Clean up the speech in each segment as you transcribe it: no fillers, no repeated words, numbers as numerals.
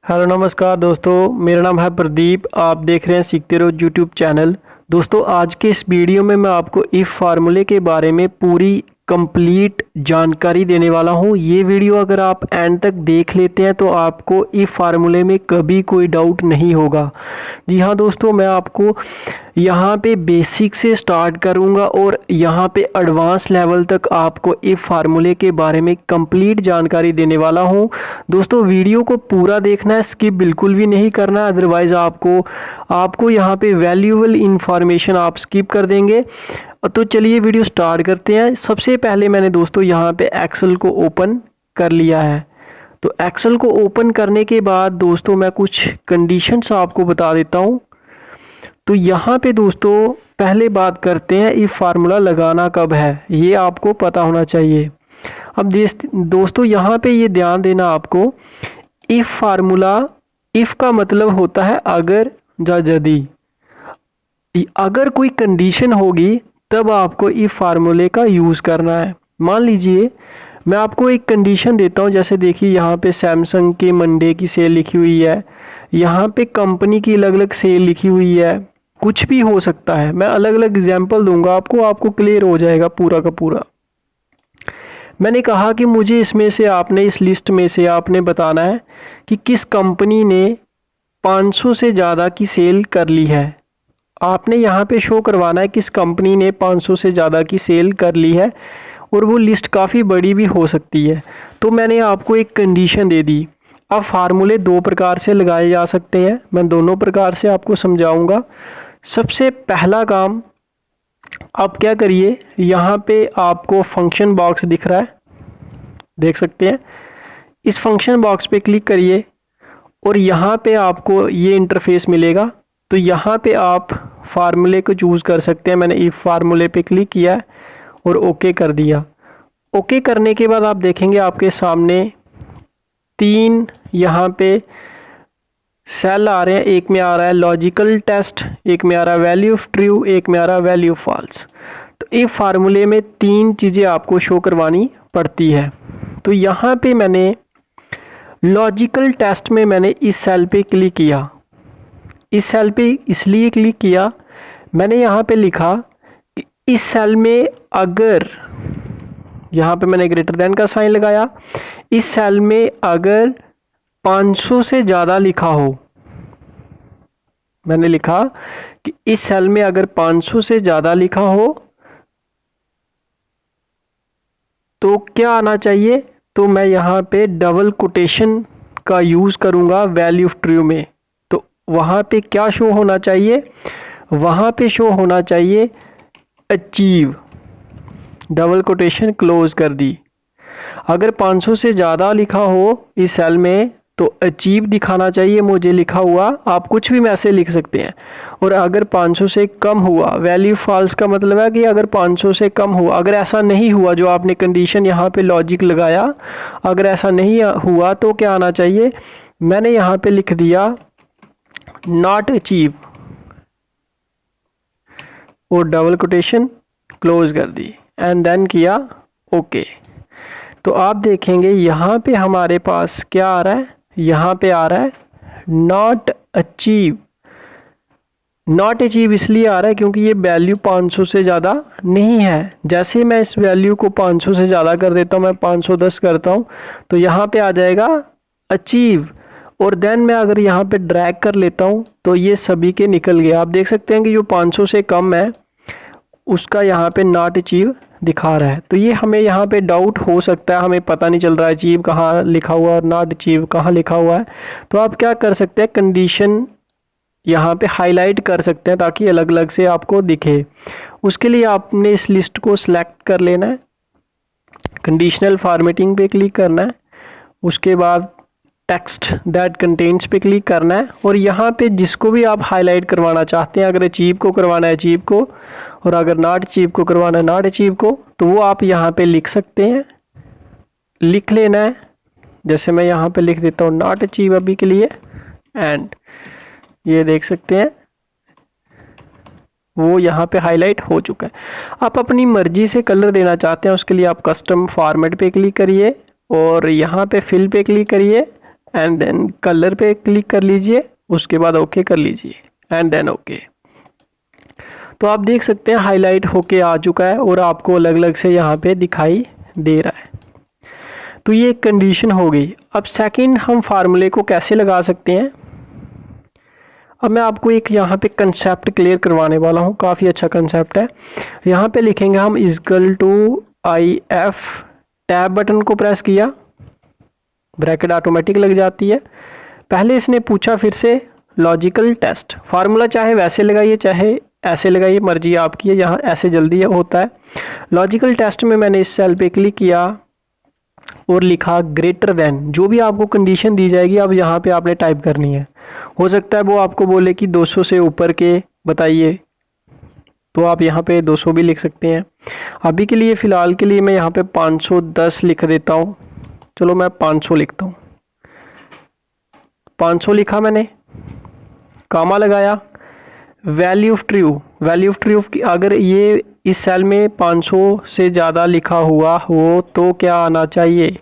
Hello नमस्कार दोस्तों, मेरा नाम है प्रदीप। आप देख रहे हैं सीखते रहो यूट्यूब चैनल। दोस्तों, आज के इस वीडियो में मैं आपको इफ़ फार्मूले के बारे में पूरी कंप्लीट जानकारी देने वाला हूं। ये वीडियो अगर आप एंड तक देख लेते हैं तो आपको इफ़ फार्मूले में कभी कोई डाउट नहीं होगा। जी हाँ दोस्तों, मैं आपको यहाँ पे बेसिक से स्टार्ट करूँगा और यहाँ पे एडवांस लेवल तक आपको इफ़ फार्मूले के बारे में कंप्लीट जानकारी देने वाला हूँ। दोस्तों, वीडियो को पूरा देखना है, स्किप बिल्कुल भी नहीं करना है, अदरवाइज़ आपको यहाँ पे वैल्यूएबल इंफॉर्मेशन आप स्किप कर देंगे। तो चलिए वीडियो स्टार्ट करते हैं। सबसे पहले मैंने दोस्तों यहाँ पे एक्सेल को ओपन कर लिया है। तो एक्सेल को ओपन करने के बाद दोस्तों मैं कुछ कंडीशंस आपको बता देता हूँ। तो यहाँ पे दोस्तों पहले बात करते हैं इफ़ फार्मूला लगाना कब है, ये आपको पता होना चाहिए। अब दोस्तों यहाँ पे ये ध्यान देना आपको, इफ़ फार्मूला, इफ़ का मतलब होता है अगर या यदि। अगर कोई कंडीशन होगी तब आपको इफ़ फार्मूले का यूज़ करना है। मान लीजिए मैं आपको एक कंडीशन देता हूँ, जैसे देखिए यहाँ पे सैमसंग के मंडे की सेल लिखी हुई है, यहाँ पे कंपनी की अलग अलग सेल लिखी हुई है, कुछ भी हो सकता है। मैं अलग अलग एग्जांपल दूंगा आपको क्लियर हो जाएगा पूरा का पूरा। मैंने कहा कि मुझे इसमें से आपने, इस लिस्ट में से आपने बताना है कि किस कंपनी ने 500 से ज़्यादा की सेल कर ली है। आपने यहाँ पे शो करवाना है किस कंपनी ने 500 से ज़्यादा की सेल कर ली है, और वो लिस्ट काफ़ी बड़ी भी हो सकती है। तो मैंने आपको एक कंडीशन दे दी। अब फार्मूले दो प्रकार से लगाए जा सकते हैं, मैं दोनों प्रकार से आपको समझाऊंगा। सबसे पहला काम, आप क्या करिए, यहाँ पे आपको फंक्शन बॉक्स दिख रहा है, देख सकते हैं। इस फंक्शन बॉक्स पे क्लिक करिए और यहाँ पे आपको ये इंटरफेस मिलेगा। तो यहाँ पे आप फार्मूले को चूज़ कर सकते हैं। मैंने इफ़ फार्मूले पे क्लिक किया और ओके कर दिया। ओके करने के बाद आप देखेंगे आपके सामने तीन यहाँ पे सेल आ रहे हैं। एक में आ रहा है लॉजिकल टेस्ट, एक में आ रहा है वैल्यू ऑफ ट्रू, एक में आ रहा है वैल्यू ऑफ फॉल्स। तो इफ फार्मूले में तीन चीज़ें आपको शो करवानी पड़ती है। तो यहाँ पे मैंने लॉजिकल टेस्ट में मैंने इस सेल पे क्लिक किया। इस सेल पे इसलिए क्लिक किया, मैंने यहाँ पे लिखा कि इस सेल में अगर, यहाँ पे मैंने ग्रेटर देन का साइन लगाया, इस सेल में अगर 500 से ज़्यादा लिखा हो, मैंने लिखा कि इस सेल में अगर 500 से ज़्यादा लिखा हो तो क्या आना चाहिए। तो मैं यहाँ पे डबल कोटेशन का यूज़ करूँगा वैल्यू ऑफ ट्रू में। तो वहाँ पे क्या शो होना चाहिए, वहाँ पे शो होना चाहिए अचीव, डबल कोटेशन क्लोज कर दी। अगर 500 से ज़्यादा लिखा हो इस सेल में तो अचीव दिखाना चाहिए मुझे लिखा हुआ, आप कुछ भी मैसेज लिख सकते हैं। और अगर 500 से कम हुआ, वैल्यू फॉल्स का मतलब है कि अगर 500 से कम हुआ, अगर ऐसा नहीं हुआ जो आपने कंडीशन यहाँ पे लॉजिक लगाया, अगर ऐसा नहीं हुआ तो क्या आना चाहिए, मैंने यहाँ पे लिख दिया नॉट अचीव और डबल कोटेशन क्लोज कर दी एंड देन किया ओके। तो आप देखेंगे यहाँ पे हमारे पास क्या आ रहा है, यहाँ पे आ रहा है नॉट अचीव। नॉट अचीव इसलिए आ रहा है क्योंकि ये वैल्यू 500 से ज़्यादा नहीं है। जैसे मैं इस वैल्यू को 500 से ज़्यादा कर देता हूँ, मैं 510 करता हूँ, तो यहाँ पे आ जाएगा अचीव। और देन मैं अगर यहाँ पे ड्रैग कर लेता हूँ तो ये सभी के निकल गए। आप देख सकते हैं कि जो 500 से कम है उसका यहाँ पे नॉट अचीव दिखा रहा है। तो ये हमें यहाँ पे डाउट हो सकता है, हमें पता नहीं चल रहा है अचीव कहाँ लिखा हुआ और नॉट अचीव कहाँ लिखा हुआ है। तो आप क्या कर सकते हैं, कंडीशन यहाँ पे हाईलाइट कर सकते हैं ताकि अलग अलग से आपको दिखे। उसके लिए आपने इस लिस्ट को सिलेक्ट कर लेना है, कंडीशनल फॉर्मेटिंग पे क्लिक करना है, उसके बाद टेक्स्ट दैट कंटेन्स पे क्लिक करना है और यहाँ पे जिसको भी आप हाईलाइट करवाना चाहते हैं, अगर अचीव को करवाना है अचीव को, और अगर नॉट अचीव को करवाना है नॉट अचीव को, तो वो आप यहाँ पे लिख सकते हैं, लिख लेना है। जैसे मैं यहाँ पे लिख देता हूँ नॉट अचीव अभी के लिए, एंड ये देख सकते हैं वो यहाँ पे हाईलाइट हो चुका है। आप अपनी मर्जी से कलर देना चाहते हैं, उसके लिए आप कस्टम फॉर्मेट पे क्लिक करिए और यहाँ पे फिल पे क्लिक करिए एंड देन कलर पे क्लिक कर लीजिए, उसके बाद ओके कर लीजिए एंड देन ओके। तो आप देख सकते हैं हाईलाइट होके आ चुका है और आपको अलग अलग से यहाँ पे दिखाई दे रहा है। तो ये एक कंडीशन हो गई। अब सेकंड हम फार्मूले को कैसे लगा सकते हैं, अब मैं आपको एक यहाँ पे कंसेप्ट क्लियर करवाने वाला हूँ, काफ़ी अच्छा कंसेप्ट है। यहाँ पे लिखेंगे हम equal to I F, tab button को प्रेस किया, ब्रैकेट ऑटोमेटिक लग जाती है। पहले इसने पूछा फिर से लॉजिकल टेस्ट, फार्मूला चाहे वैसे लगाइए चाहे ऐसे लगाइए, मर्जी आपकी है, यहाँ ऐसे जल्दी होता है। लॉजिकल टेस्ट में मैंने इस सेल पे क्लिक किया और लिखा ग्रेटर देन, जो भी आपको कंडीशन दी जाएगी अब यहाँ पे आपने टाइप करनी है। हो सकता है वो आपको बोले कि 200 से ऊपर के बताइए, तो आप यहाँ पे 200 भी लिख सकते हैं। अभी के लिए फ़िलहाल के लिए मैं यहाँ पे 510 लिख देता हूँ। चलो मैं 500 लिखता हूँ। 500 लिखा मैंने, कामा लगाया। वैल्यू ऑफ ट्रू की अगर ये इस सेल में 500 से ज़्यादा लिखा हुआ हो तो क्या आना चाहिए,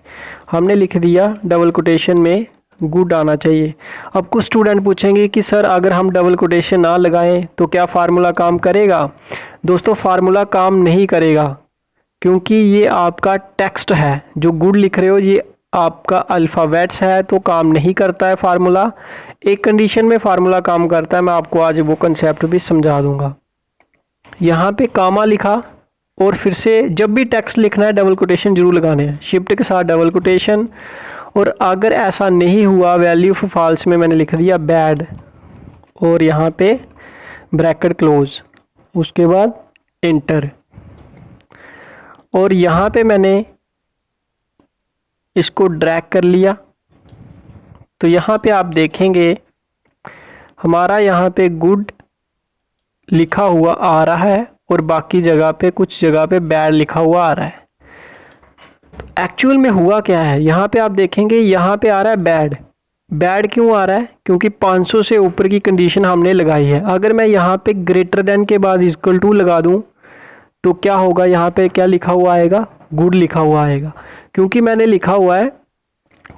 हमने लिख दिया डबल कोटेशन में गुड आना चाहिए। अब कुछ स्टूडेंट पूछेंगे कि सर अगर हम डबल कोटेशन ना लगाएं तो क्या फार्मूला काम करेगा। दोस्तों फार्मूला काम नहीं करेगा, क्योंकि ये आपका टेक्स्ट है, जो गुड लिख रहे हो ये आपका अल्फ़ाबेट्स है, तो काम नहीं करता है फार्मूला। एक कंडीशन में फार्मूला काम करता है, मैं आपको आज वो कंसेप्ट भी समझा दूंगा। यहाँ पे कामा लिखा और फिर से जब भी टेक्स्ट लिखना है डबल कोटेशन जरूर लगाने हैं, शिफ्ट के साथ डबल कोटेशन। और अगर ऐसा नहीं हुआ वैल्यू ऑफ फॉल्स में मैंने लिख दिया बैड और यहाँ पे ब्रैकेट क्लोज, उसके बाद एंटर। और यहाँ पे मैंने इसको ड्रैग कर लिया, तो यहाँ पे आप देखेंगे हमारा यहाँ पे गुड लिखा हुआ आ रहा है और बाकी जगह पे कुछ जगह पे बैड लिखा हुआ आ रहा है। तो एक्चुअल में हुआ क्या है, यहाँ पे आप देखेंगे यहाँ पे आ रहा है बैड। बैड क्यों आ रहा है, क्योंकि 500 से ऊपर की कंडीशन हमने लगाई है। अगर मैं यहाँ पे ग्रेटर देन के बाद इक्वल टू लगा दूँ तो क्या होगा, यहाँ पे क्या लिखा हुआ आएगा, गुड लिखा हुआ आएगा। क्योंकि मैंने लिखा हुआ है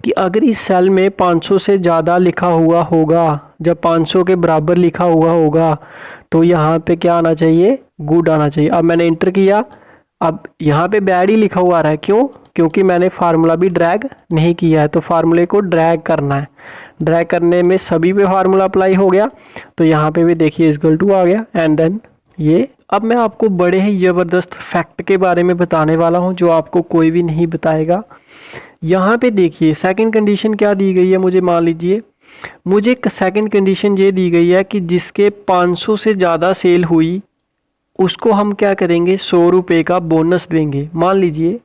कि अगर इस सेल में 500 से ज़्यादा लिखा हुआ होगा, जब 500 के बराबर लिखा हुआ होगा तो यहाँ पे क्या आना चाहिए, गुड आना चाहिए। अब मैंने इंटर किया, अब यहाँ पे बैड ही लिखा हुआ आ रहा है, क्यों, क्योंकि मैंने फार्मूला भी ड्रैग नहीं किया है। तो फार्मूले को ड्रैग करना है, ड्रैग करने में सभी पे फार्मूला अप्लाई हो गया, तो यहाँ पे भी देखिए इक्वल टू आ गया एंड देन ये। अब मैं आपको बड़े ही ज़बरदस्त फैक्ट के बारे में बताने वाला हूँ जो आपको कोई भी नहीं बताएगा। यहाँ पे देखिए सेकंड कंडीशन क्या दी गई है, मुझे मान लीजिए मुझे सेकंड कंडीशन ये दी गई है कि जिसके 500 से ज़्यादा सेल हुई उसको हम क्या करेंगे, 100 रुपये का बोनस देंगे। मान लीजिए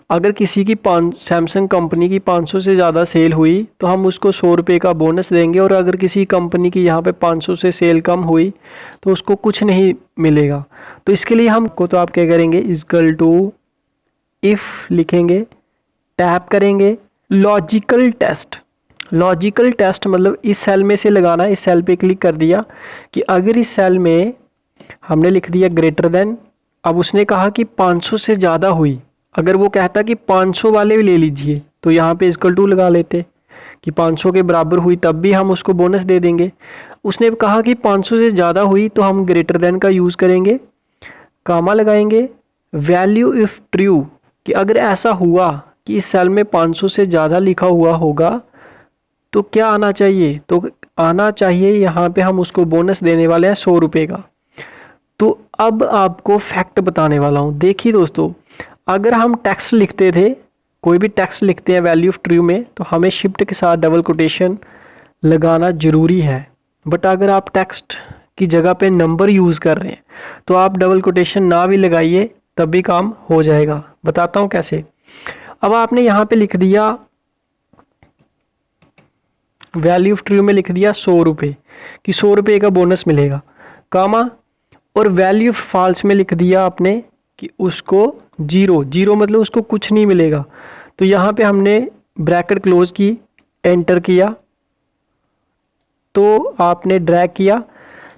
अगर किसी की सैमसंग कंपनी की 500 से ज़्यादा सेल हुई तो हम उसको 100 रुपये का बोनस देंगे, और अगर किसी कंपनी की यहाँ पे 500 से सेल कम हुई तो उसको कुछ नहीं मिलेगा। तो इसके लिए हमको, तो आप क्या करेंगे, इक्वल टू इफ़ लिखेंगे, टैप करेंगे लॉजिकल टेस्ट। लॉजिकल टेस्ट मतलब इस सेल में से लगाना, इस सेल पे क्लिक कर दिया कि अगर इस सेल में हमने लिख दिया ग्रेटर देन, अब उसने कहा कि 500 से ज़्यादा हुई, अगर वो कहता कि 500 वाले भी ले लीजिए तो यहाँ पे इक्वल टू लगा लेते कि 500 के बराबर हुई तब भी हम उसको बोनस दे देंगे। उसने कहा कि 500 से ज़्यादा हुई तो हम ग्रेटर देन का यूज़ करेंगे, कामा लगाएंगे। वैल्यू इफ़ ट्रू कि अगर ऐसा हुआ कि इस सेल में 500 से ज़्यादा लिखा हुआ होगा तो क्या आना चाहिए, तो आना चाहिए यहाँ पे हम उसको बोनस देने वाले हैं 100 रुपये का। तो अब आपको फैक्ट बताने वाला हूँ। देखिए दोस्तों, अगर हम टेक्स्ट लिखते थे, कोई भी टेक्स्ट लिखते हैं वैल्यू ऑफ ट्रू में, तो हमें शिफ्ट के साथ डबल कोटेशन लगाना ज़रूरी है। बट अगर आप टेक्स्ट की जगह पे नंबर यूज़ कर रहे हैं तो आप डबल कोटेशन ना भी लगाइए तब भी काम हो जाएगा। बताता हूँ कैसे। अब आपने यहाँ पे लिख दिया वैल्यू ऑफ ट्रू में लिख दिया 100 रुपये कि 100 रुपये का बोनस मिलेगा, कामा। और वैल्यू ऑफ फॉल्स में लिख दिया आपने कि उसको 0 मतलब उसको कुछ नहीं मिलेगा। तो यहाँ पे हमने ब्रैकेट क्लोज की, एंटर किया, तो आपने ड्रैग किया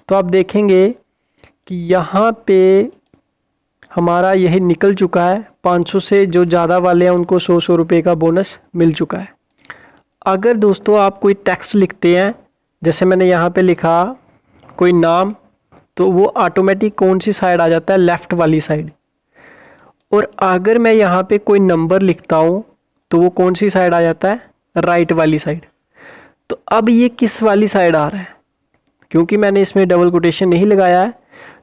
तो आप देखेंगे कि यहाँ पे हमारा यही निकल चुका है। 500 से जो ज़्यादा वाले हैं उनको 100 रुपये का बोनस मिल चुका है। अगर दोस्तों आप कोई टेक्स्ट लिखते हैं, जैसे मैंने यहाँ पे लिखा कोई नाम, तो वो ऑटोमेटिक कौन सी साइड आ जाता है, लेफ़्ट वाली साइड। और अगर मैं यहाँ पे कोई नंबर लिखता हूँ तो वो कौन सी साइड आ जाता है, राइट वाली साइड। तो अब ये किस वाली साइड आ रहा है, क्योंकि मैंने इसमें डबल कोटेशन नहीं लगाया है,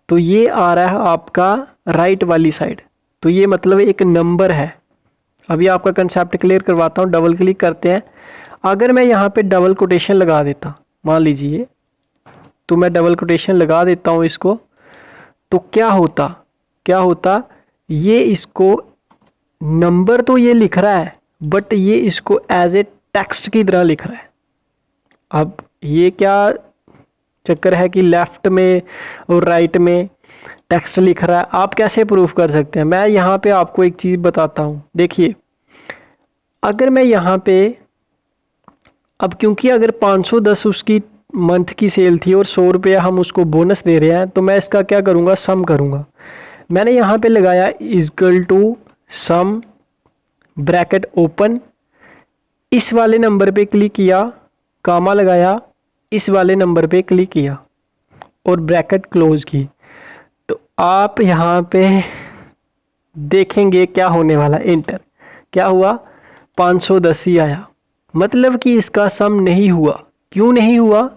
तो ये आ रहा है आपका राइट वाली साइड। तो ये मतलब एक नंबर है। अभी आपका कंसेप्ट क्लियर करवाता हूँ, डबल क्लिक करते हैं। अगर मैं यहाँ पे डबल कोटेशन लगा देता, मान लीजिए, तो मैं डबल कोटेशन लगा देता हूँ इसको, तो क्या होता, ये इसको नंबर तो ये लिख रहा है, बट ये इसको एज ए टेक्स्ट की तरह लिख रहा है। अब ये क्या चक्कर है कि लेफ्ट में और राइट में टेक्स्ट लिख रहा है, आप कैसे प्रूफ कर सकते हैं। मैं यहाँ पे आपको एक चीज़ बताता हूँ। देखिए, अगर मैं यहाँ पे, अब क्योंकि अगर 510 उसकी मंथ की सेल थी और 100 रुपया हम उसको बोनस दे रहे हैं, तो मैं इसका क्या करूँगा, सम करूँगा। मैंने यहाँ पे लगाया equal to sum, bracket open, इस वाले नंबर पे क्लिक किया, कामा लगाया, इस वाले नंबर पे क्लिक किया और ब्रैकेट क्लोज की। तो आप यहाँ पे देखेंगे क्या होने वाला, एंटर, क्या हुआ, 510 ही आया। मतलब कि इसका सम नहीं हुआ। क्यों नहीं हुआ,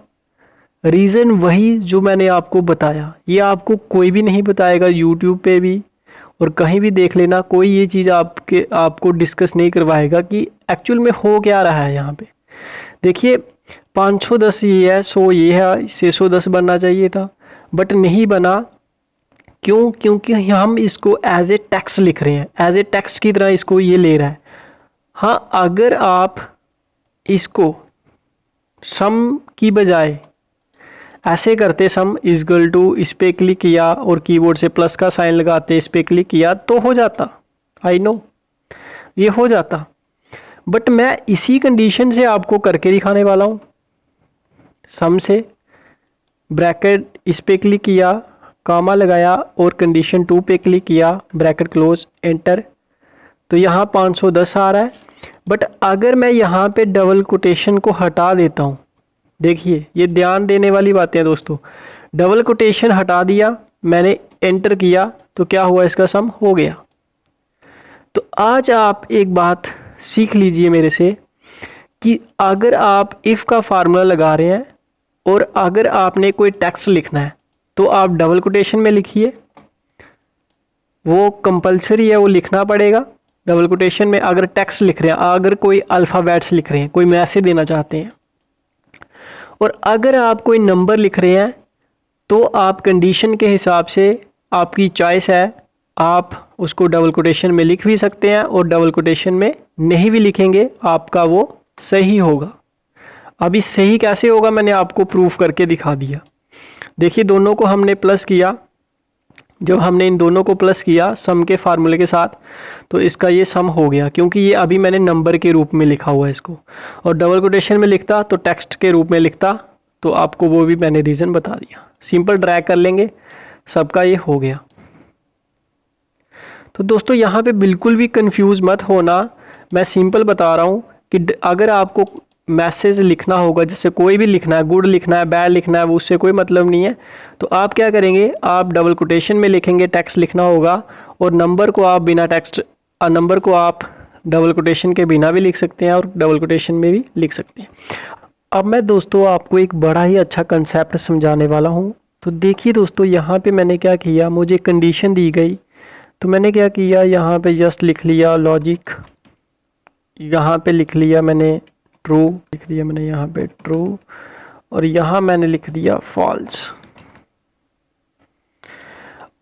रीज़न वही जो मैंने आपको बताया। ये आपको कोई भी नहीं बताएगा, यूट्यूब पे भी और कहीं भी देख लेना, कोई ये चीज़ आपको डिस्कस नहीं करवाएगा कि एक्चुअल में हो क्या रहा है यहाँ पे। देखिए, 510 ये है, 100 ये है, 610 बनना चाहिए था, बट नहीं बना। क्यों, क्योंकि हम इसको एज ए टेक्स्ट लिख रहे हैं, एज ए टेक्स्ट की तरह इसको ये ले रहा है। हाँ, अगर आप इसको सम की बजाय ऐसे करते, सम इक्वल टू, इस पर क्लिक किया और कीबोर्ड से प्लस का साइन लगाते, इस पर क्लिक किया, तो हो जाता। आई नो ये हो जाता, बट मैं इसी कंडीशन से आपको करके दिखाने वाला हूँ। सम से ब्रैकेट, इस पर क्लिक किया, कामा लगाया और कंडीशन 2 पे क्लिक किया, ब्रैकेट क्लोज, एंटर। तो यहाँ 510 आ रहा है। बट अगर मैं यहाँ पे डबल कोटेशन को हटा देता हूँ, देखिए ये ध्यान देने वाली बातें हैं दोस्तों। डबल कोटेशन हटा दिया मैंने, एंटर किया, तो क्या हुआ, इसका सम हो गया। तो आज आप एक बात सीख लीजिए मेरे से कि अगर आप इफ़ का फार्मूला लगा रहे हैं और अगर आपने कोई टेक्स्ट लिखना है, तो आप डबल कोटेशन में लिखिए, वो कंपलसरी है, वो लिखना पड़ेगा डबल कोटेशन में। अगर टेक्स्ट लिख रहे हैं, अगर कोई अल्फ़ाबेट्स लिख रहे हैं, कोई मैसेज देना चाहते हैं, और अगर आप कोई नंबर लिख रहे हैं, तो आप कंडीशन के हिसाब से, आपकी चॉइस है, आप उसको डबल कोटेशन में लिख भी सकते हैं और डबल कोटेशन में नहीं भी लिखेंगे, आपका वो सही होगा। अभी सही कैसे होगा मैंने आपको प्रूफ करके दिखा दिया। देखिए, दोनों को हमने प्लस किया, जब हमने इन दोनों को प्लस किया सम के फार्मूले के साथ, तो इसका ये सम हो गया, क्योंकि ये अभी मैंने नंबर के रूप में लिखा हुआ है इसको, और डबल कोटेशन में लिखता तो टेक्स्ट के रूप में लिखता, तो आपको वो भी मैंने रीज़न बता दिया। सिंपल ड्रैग कर लेंगे, सबका ये हो गया। तो दोस्तों यहाँ पे बिल्कुल भी कंफ्यूज मत होना, मैं सिंपल बता रहा हूँ कि अगर आपको मैसेज लिखना होगा, जैसे कोई भी लिखना है, गुड लिखना है, बैड लिखना है, वो उससे कोई मतलब नहीं है, तो आप क्या करेंगे, आप डबल कोटेशन में लिखेंगे, टेक्स्ट लिखना होगा, और नंबर को आप बिना टेक्स्ट, नंबर को आप डबल कोटेशन के बिना भी लिख सकते हैं और डबल कोटेशन में भी लिख सकते हैं। अब मैं दोस्तों आपको एक बड़ा ही अच्छा कंसेप्ट समझाने वाला हूँ। तो देखिए दोस्तों, यहाँ पे मैंने क्या किया, मुझे कंडीशन दी गई, तो मैंने क्या किया, यहाँ पे जस्ट लिख लिया लॉजिक, यहाँ पे लिख लिया मैंने ट्रू, लिख दिया मैंने यहाँ पे ट्रू, और यहाँ मैंने लिख दिया फॉल्स।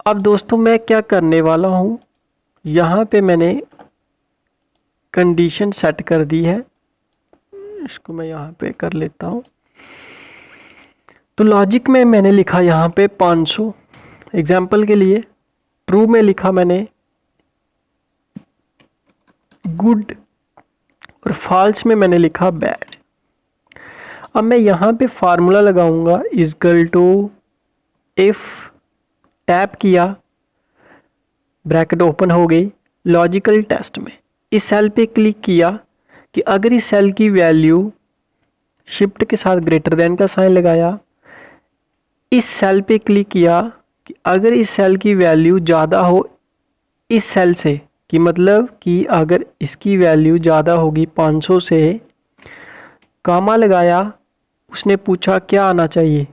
अब दोस्तों मैं क्या करने वाला हूँ, यहाँ पे मैंने कंडीशन सेट कर दी है, इसको मैं यहाँ पे कर लेता हूँ। तो लॉजिक में मैंने लिखा यहाँ पे 500, एग्जाम्पल के लिए। ट्रू में लिखा मैंने गुड, और फॉल्स में मैंने लिखा बैड। अब मैं यहाँ पे फार्मूला लगाऊंगा, इक्वल टू, इफ, टैप किया, ब्रैकेट ओपन हो गई, लॉजिकल टेस्ट में इस सेल पे क्लिक किया, कि अगर इस सेल की वैल्यू शिफ्ट के साथ ग्रेटर देन का साइन लगाया, इस सेल पे क्लिक किया कि अगर इस सेल की वैल्यू ज़्यादा हो इस सेल से, कि मतलब कि अगर इसकी वैल्यू ज़्यादा होगी 500 से, कामा लगाया, उसने पूछा क्या आना चाहिए,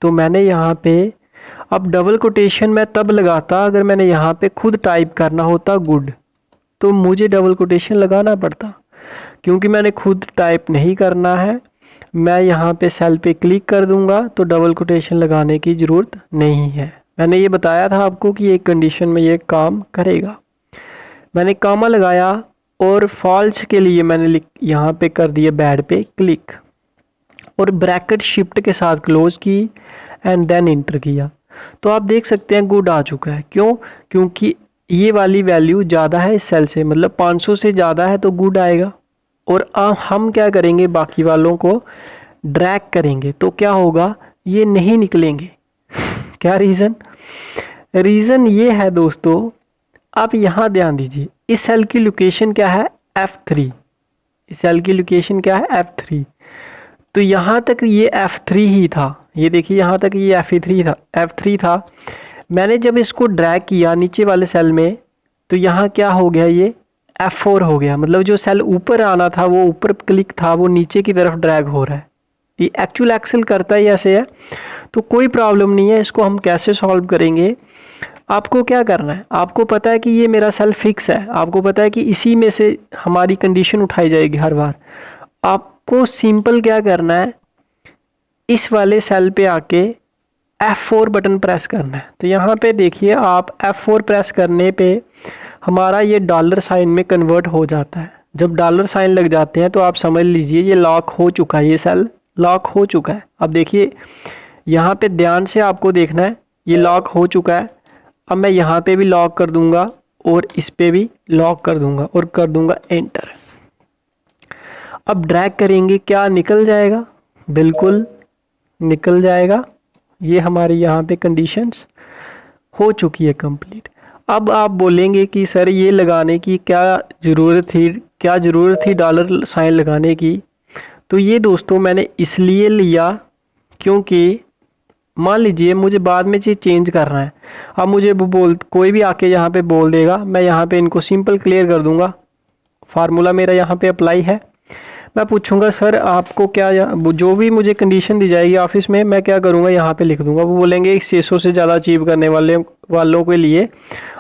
तो मैंने यहाँ पे, अब डबल कोटेशन मैं तब लगाता अगर मैंने यहाँ पे खुद टाइप करना होता गुड, तो मुझे डबल कोटेशन लगाना पड़ता। क्योंकि मैंने खुद टाइप नहीं करना है, मैं यहाँ पे सेल पे क्लिक कर दूंगा तो डबल कोटेशन लगाने की ज़रूरत नहीं है। मैंने ये बताया था आपको कि एक कंडीशन में ये काम करेगा। मैंने कामा लगाया और फॉल्स के लिए मैंने यहाँ पे कर दिया बैड पे क्लिक और ब्रैकेट शिफ्ट के साथ क्लोज की एंड देन इंटर किया, तो आप देख सकते हैं गुड आ चुका है। क्यों? क्योंकि ये वाली वैल्यू ज़्यादा है इस सेल से, मतलब 500 से ज़्यादा है तो गुड आएगा। और हम क्या करेंगे, बाकी वालों को ड्रैग करेंगे तो क्या होगा, ये नहीं निकलेंगे। क्या रीज़न? रीज़न ये है दोस्तों, आप यहाँ ध्यान दीजिए, इस सेल की लोकेशन क्या है F3, इस सेल की लोकेशन क्या है F3, तो यहाँ तक ये F3 ही था। ये देखिए यहाँ तक ये F3 था। मैंने जब इसको ड्रैग किया नीचे वाले सेल में, तो यहाँ क्या हो गया, ये F4 हो गया। मतलब जो सेल ऊपर आना था वो ऊपर क्लिक था, वो नीचे की तरफ ड्रैग हो रहा है। ये एक्चुअल एक्सेल करता ही ऐसे है, तो कोई प्रॉब्लम नहीं है। इसको हम कैसे सॉल्व करेंगे, आपको क्या करना है, आपको पता है कि ये मेरा सेल फिक्स है, आपको पता है कि इसी में से हमारी कंडीशन उठाई जाएगी हर बार। आपको सिंपल क्या करना है, इस वाले सेल पे आके F4 बटन प्रेस करना है। तो यहाँ पे देखिए आप F4 प्रेस करने पे हमारा ये डॉलर साइन में कन्वर्ट हो जाता है। जब डॉलर साइन लग जाते हैं तो आप समझ लीजिए ये लॉक हो चुका है, ये सेल लॉक हो चुका है। अब देखिए यहाँ पे ध्यान से आपको देखना है, ये लॉक हो चुका है। अब मैं यहाँ पे भी लॉक कर दूंगा और इस पे भी लॉक कर दूंगा और कर दूंगा एंटर। अब ड्रैग करेंगे, क्या निकल जाएगा? बिल्कुल निकल जाएगा। ये हमारी यहाँ पे कंडीशंस हो चुकी है कंप्लीट। अब आप बोलेंगे कि सर ये लगाने की क्या ज़रूरत थी डॉलर साइन लगाने की। तो ये दोस्तों मैंने इसलिए लिया क्योंकि मान लीजिए मुझे बाद में चेंज करना है। अब मुझे कोई भी आके यहाँ पे बोल देगा, मैं यहाँ पे इनको सिंपल क्लियर कर दूंगा। फार्मूला मेरा यहाँ पे अप्लाई है। मैं पूछूंगा सर आपको क्या, जो भी मुझे कंडीशन दी जाएगी ऑफिस में, मैं क्या करूँगा यहाँ पे लिख दूंगा। वो बोलेंगे 600 से ज़्यादा अचीव करने वालों के लिए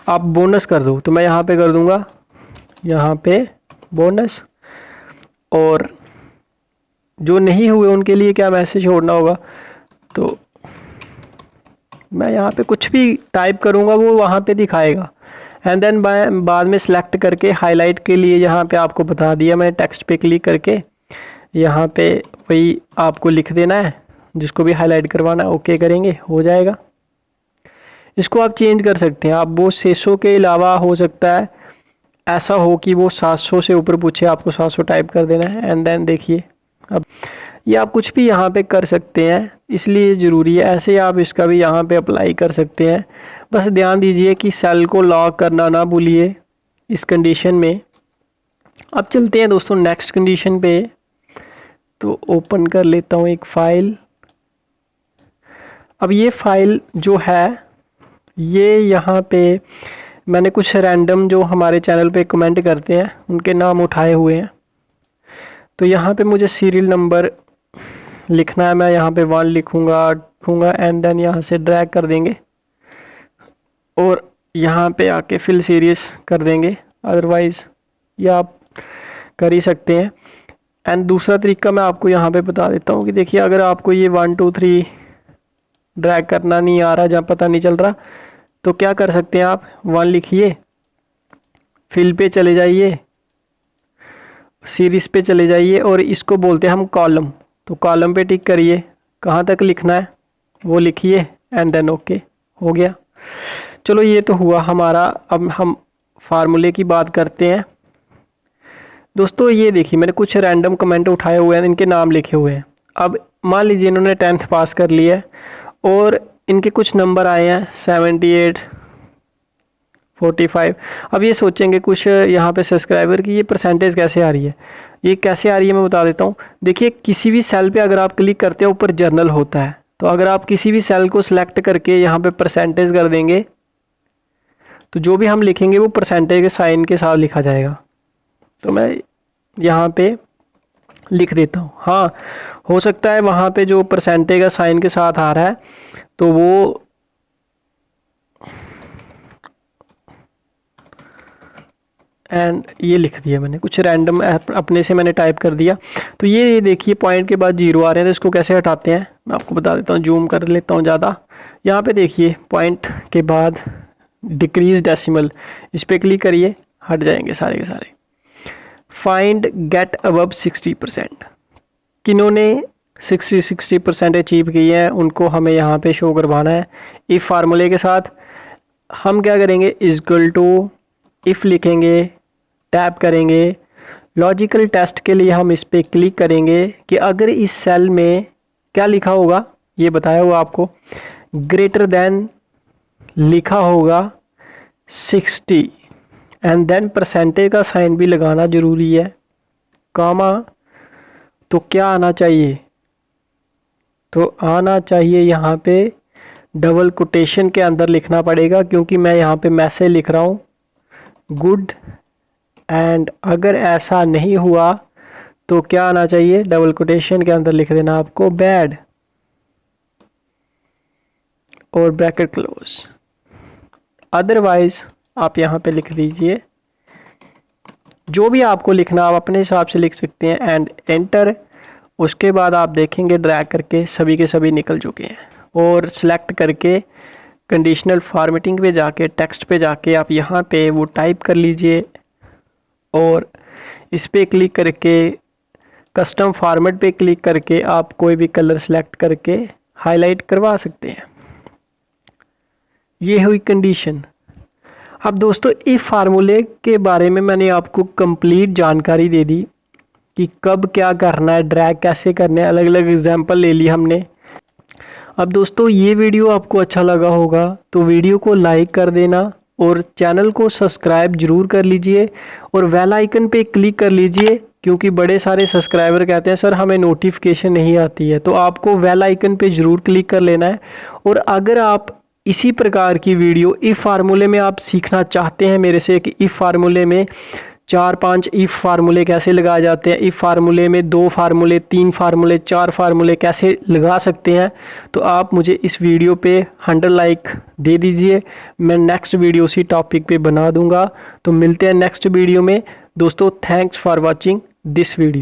आप बोनस कर दो, तो मैं यहाँ पे कर दूंगा, यहाँ पे बोनस। और जो नहीं हुए उनके लिए क्या मैसेज छोड़ना होगा, तो मैं यहाँ पे कुछ भी टाइप करूँगा वो वहाँ पे दिखाएगा। एंड देन बाद में सिलेक्ट करके हाईलाइट के लिए यहाँ पे आपको बता दिया मैंने, टेक्स्ट पे क्लिक करके यहाँ पे वही आपको लिख देना है, जिसको भी हाईलाइट करवाना है ओके करेंगे, हो जाएगा। इसको आप चेंज कर सकते हैं, आप वो 600 के अलावा हो सकता है ऐसा हो कि वो 700 से ऊपर पूछे, आपको 700 टाइप कर देना है। एंड देन देखिए अब ये आप कुछ भी यहाँ पे कर सकते हैं, इसलिए ज़रूरी है। ऐसे आप इसका भी यहाँ पे अप्लाई कर सकते हैं। बस ध्यान दीजिए कि सेल को लॉक करना ना भूलिए इस कंडीशन में। अब चलते हैं दोस्तों नेक्स्ट कंडीशन पे। तो ओपन कर लेता हूँ एक फ़ाइल। अब ये फ़ाइल जो है, ये यहाँ पे मैंने कुछ रैंडम जो हमारे चैनल पे कमेंट करते हैं उनके नाम उठाए हुए हैं। तो यहाँ पे मुझे सीरियल नंबर लिखना है, मैं यहाँ पे 1 लिखूँगा एंड देन यहाँ से ड्रैग कर देंगे और यहाँ पे आके फिल सीरीज कर देंगे। अदरवाइज़ ये आप कर ही सकते हैं। एंड दूसरा तरीका मैं आपको यहाँ पे बता देता हूँ कि देखिए अगर आपको ये 1 2 3 ड्रैग करना नहीं आ रहा, जहाँ पता नहीं चल रहा, तो क्या कर सकते हैं आप 1 लिखिए, फिल पे चले जाइए, सीरीज़ पे चले जाइए और इसको बोलते हैं हम कॉलम। तो कॉलम पे टिक करिए, कहाँ तक लिखना है वो लिखिए एंड देन ओके, हो गया। चलो ये तो हुआ हमारा। अब हम फार्मूले की बात करते हैं दोस्तों। ये देखिए मैंने कुछ रैंडम कमेंट उठाए हुए हैं, इनके नाम लिखे हुए हैं। अब मान लीजिए इन्होंने 10th पास कर लिया है और इनके कुछ नंबर आए हैं 78 45। अब ये सोचेंगे कुछ यहाँ पे सब्सक्राइबर की ये परसेंटेज कैसे आ रही है। ये कैसे आ रही है मैं बता देता हूँ। देखिए किसी भी सेल पे अगर आप क्लिक करते हो ऊपर जर्नल होता है, तो अगर आप किसी भी सेल को सिलेक्ट करके यहाँ पे परसेंटेज कर देंगे तो जो भी हम लिखेंगे वो परसेंटेज के साइन के साथ लिखा जाएगा। तो मैं यहाँ पे लिख देता हूँ। हाँ, हो सकता है वहाँ पे जो परसेंटेज का साइन के साथ आ रहा है तो वो एंड ये लिख दिया मैंने, कुछ रैंडम अपने से मैंने टाइप कर दिया। तो ये देखिए पॉइंट के बाद 0 आ रहे हैं, तो इसको कैसे हटाते हैं मैं आपको बता देता हूँ। जूम कर लेता हूँ ज़्यादा। यहाँ पे देखिए पॉइंट के बाद डिक्रीज डेसिमल, इस पर क्लिक करिए, हट जाएंगे सारे के सारे। फाइंड गेट अबव 60%, किन्होंने 60% अचीव किए हैं उनको हमें यहाँ पे शो करवाना है। इफ़ फार्मूले के साथ हम क्या करेंगे, इजकल टू इफ़ लिखेंगे, टैप करेंगे। लॉजिकल टेस्ट के लिए हम इस पर क्लिक करेंगे कि अगर इस सेल में क्या लिखा होगा, ये बताया हुआ आपको, ग्रेटर देन लिखा होगा 60 एंड देन परसेंटेज का साइन भी लगाना ज़रूरी है, कामा। तो क्या आना चाहिए, तो आना चाहिए यहाँ पे डबल कोटेशन के अंदर लिखना पड़ेगा, क्योंकि मैं यहाँ पे मैसेज लिख रहा हूँ गुड। एंड अगर ऐसा नहीं हुआ तो क्या आना चाहिए, डबल कोटेशन के अंदर लिख देना आपको बैड और ब्रैकेट क्लोज। अदरवाइज आप यहाँ पे लिख दीजिए जो भी आपको लिखना, आप अपने हिसाब से लिख सकते हैं एंड एंटर। उसके बाद आप देखेंगे ड्रैग करके सभी के सभी निकल चुके हैं। और सिलेक्ट करके कंडीशनल फॉर्मेटिंग पे जाके टेक्स्ट पे जाके आप यहाँ पे वो टाइप कर लीजिए और इस पे क्लिक करके कस्टम फॉर्मेट पे क्लिक करके आप कोई भी कलर सेलेक्ट करके हाईलाइट करवा सकते हैं। ये हुई कंडीशन। अब दोस्तों इस फार्मूले के बारे में मैंने आपको कंप्लीट जानकारी दे दी कि कब क्या करना है, ड्रैग कैसे करना है, अलग अलग एग्जांपल ले ली हमने। अब दोस्तों ये वीडियो आपको अच्छा लगा होगा तो वीडियो को लाइक कर देना और चैनल को सब्सक्राइब जरूर कर लीजिए और बेल आइकन पे क्लिक कर लीजिए, क्योंकि बड़े सारे सब्सक्राइबर कहते हैं सर हमें नोटिफिकेशन नहीं आती है। तो आपको बेल आइकन पे ज़रूर क्लिक कर लेना है। और अगर आप इसी प्रकार की वीडियो इफ़ फार्मूले में आप सीखना चाहते हैं मेरे से कि इफ़ फार्मूले में 4-5 इफ़ फार्मूले कैसे लगाए जाते हैं, इफ़ फार्मूले में 2 फार्मूले, 3 फार्मूले, 4 फार्मूले कैसे लगा सकते हैं, तो आप मुझे इस वीडियो पे 100 लाइक दे दीजिए। मैं नेक्स्ट वीडियो उसी टॉपिक पे बना दूंगा। तो मिलते हैं नेक्स्ट वीडियो में दोस्तों। Thanks for watching this video.